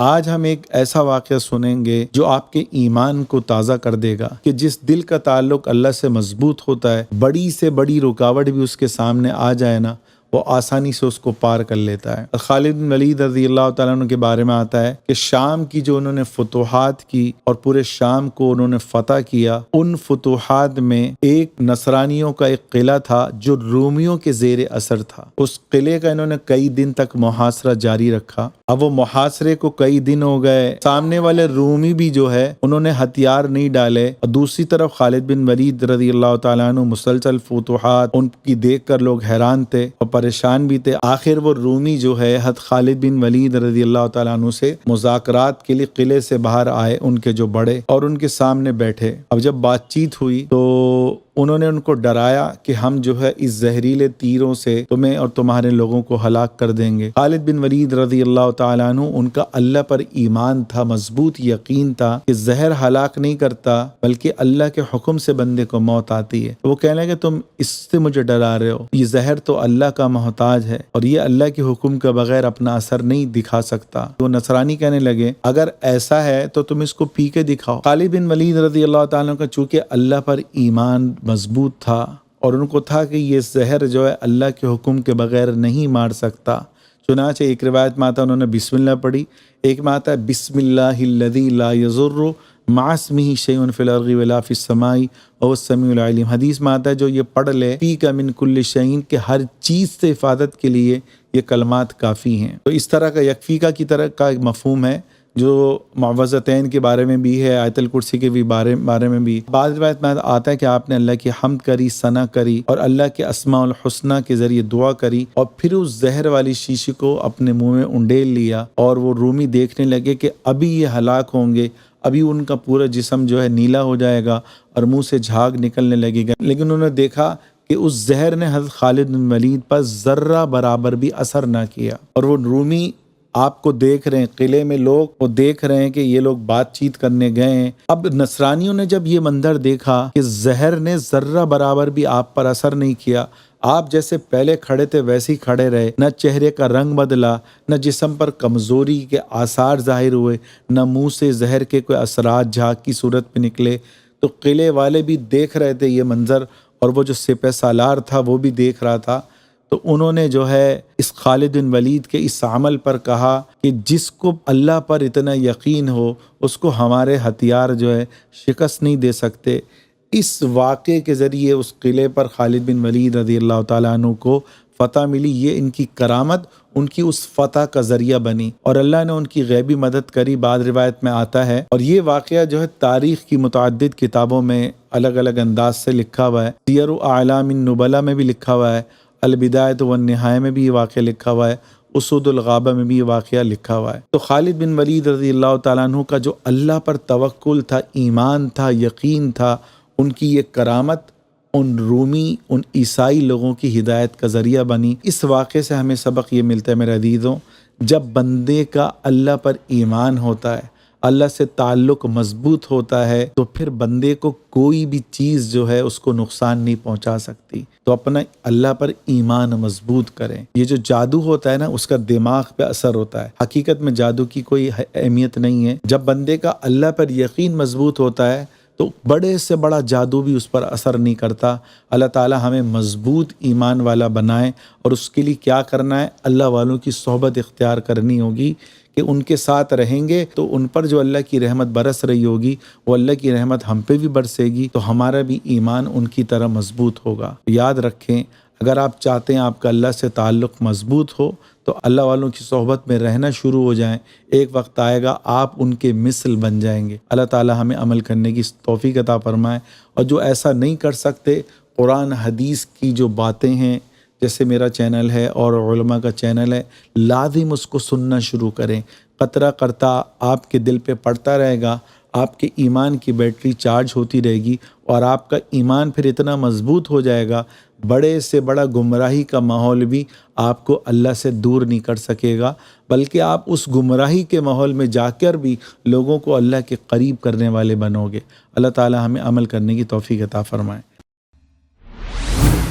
آج ہم ایک ایسا واقعہ سنیں گے جو آپ کے ایمان کو تازہ کر دے گا کہ جس دل کا تعلق اللہ سے مضبوط ہوتا ہے، بڑی سے بڑی رکاوٹ بھی اس کے سامنے آ جائے نا، وہ آسانی سے اس کو پار کر لیتا ہے۔ خالد بن ولید رضی اللہ تعالیٰ عنہ کے بارے میں آتا ہے کہ شام کی جو انہوں نے فتوحات کی اور پورے شام کو انہوں نے فتح کیا، ان فتوحات میں ایک نصرانیوں کا ایک قلعہ تھا جو رومیوں کے زیر اثر تھا۔ اس قلعے کا انہوں نے کئی دن تک محاصرہ جاری رکھا۔ اب وہ محاصرے کو کئی دن ہو گئے، سامنے والے رومی بھی جو ہے انہوں نے ہتھیار نہیں ڈالے، اور دوسری طرف خالد بن ولید رضی اللہ تعالیٰ عنہ مسلسل فتوحات ان کی دیکھ کر لوگ حیران تھے اور پریشان بھی تھے۔ آخر وہ رومی جو ہے حضرت خالد بن ولید رضی اللہ تعالیٰ عنہ سے مذاکرات کے لیے قلعے سے باہر آئے، ان کے جو بڑے، اور ان کے سامنے بیٹھے۔ اب جب بات چیت ہوئی تو انہوں نے ان کو ڈرایا کہ ہم جو ہے اس زہریلے تیروں سے تمہیں اور تمہارے لوگوں کو ہلاک کر دیں گے۔ خالد بن ولید رضی اللہ تعالیٰ عنہ، ان کا اللہ پر ایمان تھا، مضبوط یقین تھا کہ زہر ہلاک نہیں کرتا بلکہ اللہ کے حکم سے بندے کو موت آتی ہے۔ وہ کہنے لگے تم اس سے مجھے ڈرا رہے ہو، یہ زہر تو اللہ کا محتاج ہے اور یہ اللہ کے حکم کے بغیر اپنا اثر نہیں دکھا سکتا۔ وہ نصرانی کہنے لگے اگر ایسا ہے تو تم اس کو پی کے دکھاؤ۔ خالد بن ولید رضی اللہ تعالیٰ عنہ کا چونکہ اللہ پر ایمان مضبوط تھا اور ان کو تھا کہ یہ زہر جو ہے اللہ کے حکم کے بغیر نہیں مار سکتا، چنانچہ ایک روایت میں آتا ہے انہوں نے بسم اللہ پڑھی، ایک میں آتا ہے بسم اللہ الذی لا یضر مع اسمہ شیء فی الارض ولا فی السماء وهو السمیع العلیم۔ حدیث میں آتا ہے جو یہ پڑھ لے فی کا من کل شیء، کہ ہر چیز سے حفاظت کے لیے یہ کلمات کافی ہیں۔ تو اس طرح کا یکفیکا کی طرح کا ایک مفہوم ہے جو معوذتین کے بارے میں بھی ہے، آیت الکرسی کے بھی بارے میں بھی۔ بعض روایت میں آتا ہے کہ آپ نے اللہ کی حمد کری، ثنا کری اور اللہ کے اسماء الحسنہ کے ذریعے دعا کری، اور پھر اس زہر والی شیشی کو اپنے منہ میں انڈیل لیا، اور وہ رومی دیکھنے لگے کہ ابھی یہ ہلاک ہوں گے، ابھی ان کا پورا جسم جو ہے نیلا ہو جائے گا اور منہ سے جھاگ نکلنے لگے گا، لیکن انہوں نے دیکھا کہ اس زہر نے حضرت خالد بن ولید پر ذرہ برابر بھی اثر نہ کیا، اور وہ رومی آپ کو دیکھ رہے ہیں، قلعے میں لوگ وہ دیکھ رہے ہیں کہ یہ لوگ بات چیت کرنے گئے ہیں۔ اب نصرانیوں نے جب یہ منظر دیکھا کہ زہر نے ذرہ برابر بھی آپ پر اثر نہیں کیا، آپ جیسے پہلے کھڑے تھے ویسے ہی کھڑے رہے، نہ چہرے کا رنگ بدلا، نہ جسم پر کمزوری کے آثار ظاہر ہوئے، نہ منہ سے زہر کے کوئی اثرات جھاگ کی صورت میں نکلے، تو قلعے والے بھی دیکھ رہے تھے یہ منظر، اور وہ جو سپہ سالار تھا وہ بھی دیکھ رہا تھا۔ تو انہوں نے جو ہے اس خالد بن ولید کے اس عمل پر کہا کہ جس کو اللہ پر اتنا یقین ہو اس کو ہمارے ہتھیار جو ہے شکست نہیں دے سکتے۔ اس واقعے کے ذریعے اس قلعے پر خالد بن ولید رضی اللہ تعالیٰ عنہ کو فتح ملی، یہ ان کی کرامت ان کی اس فتح کا ذریعہ بنی، اور اللہ نے ان کی غیبی مدد کری، بعض روایت میں آتا ہے۔ اور یہ واقعہ جو ہے تاریخ کی متعدد کتابوں میں الگ الگ انداز سے لکھا ہوا ہے، سیر اعلام النبلاء میں بھی لکھا ہوا ہے، البدایۃ والنہایہ میں بھی یہ واقعہ لکھا ہوا ہے، اسود الغابہ میں بھی یہ واقعہ لکھا ہوا ہے۔ تو خالد بن ولید رضی اللہ تعالیٰ عنہ کا جو اللہ پر توکل تھا، ایمان تھا، یقین تھا، ان کی یہ کرامت ان رومی، ان عیسائی لوگوں کی ہدایت کا ذریعہ بنی۔ اس واقعے سے ہمیں سبق یہ ملتا ہے میرے عزیزوں، جب بندے کا اللہ پر ایمان ہوتا ہے، اللہ سے تعلق مضبوط ہوتا ہے، تو پھر بندے کو کوئی بھی چیز جو ہے اس کو نقصان نہیں پہنچا سکتی۔ تو اپنا اللہ پر ایمان مضبوط کریں۔ یہ جو جادو ہوتا ہے نا، اس کا دماغ پہ اثر ہوتا ہے، حقیقت میں جادو کی کوئی اہمیت نہیں ہے۔ جب بندے کا اللہ پر یقین مضبوط ہوتا ہے تو بڑے سے بڑا جادو بھی اس پر اثر نہیں کرتا۔ اللہ تعالی ہمیں مضبوط ایمان والا بنائے، اور اس کے لیے کیا کرنا ہے؟ اللہ والوں کی صحبت اختیار کرنی ہوگی کہ ان کے ساتھ رہیں گے تو ان پر جو اللہ کی رحمت برس رہی ہوگی وہ اللہ کی رحمت ہم پہ بھی برسے گی، تو ہمارا بھی ایمان ان کی طرح مضبوط ہوگا۔ یاد رکھیں، اگر آپ چاہتے ہیں آپ کا اللہ سے تعلق مضبوط ہو تو اللہ والوں کی صحبت میں رہنا شروع ہو جائیں، ایک وقت آئے گا آپ ان کے مثل بن جائیں گے۔ اللہ تعالی ہمیں عمل کرنے کی توفیق عطا فرمائے، اور جو ایسا نہیں کر سکتے، قرآن حدیث کی جو باتیں ہیں، جیسے میرا چینل ہے اور علماء کا چینل ہے، لازم اس کو سننا شروع کریں۔ قطرہ قطرہ آپ کے دل پہ پڑتا رہے گا، آپ کے ایمان کی بیٹری چارج ہوتی رہے گی، اور آپ کا ایمان پھر اتنا مضبوط ہو جائے گا، بڑے سے بڑا گمراہی کا ماحول بھی آپ کو اللہ سے دور نہیں کر سکے گا، بلکہ آپ اس گمراہی کے ماحول میں جا کر بھی لوگوں کو اللہ کے قریب کرنے والے بنو گے۔ اللہ تعالی ہمیں عمل کرنے کی توفیق عطا فرمائے۔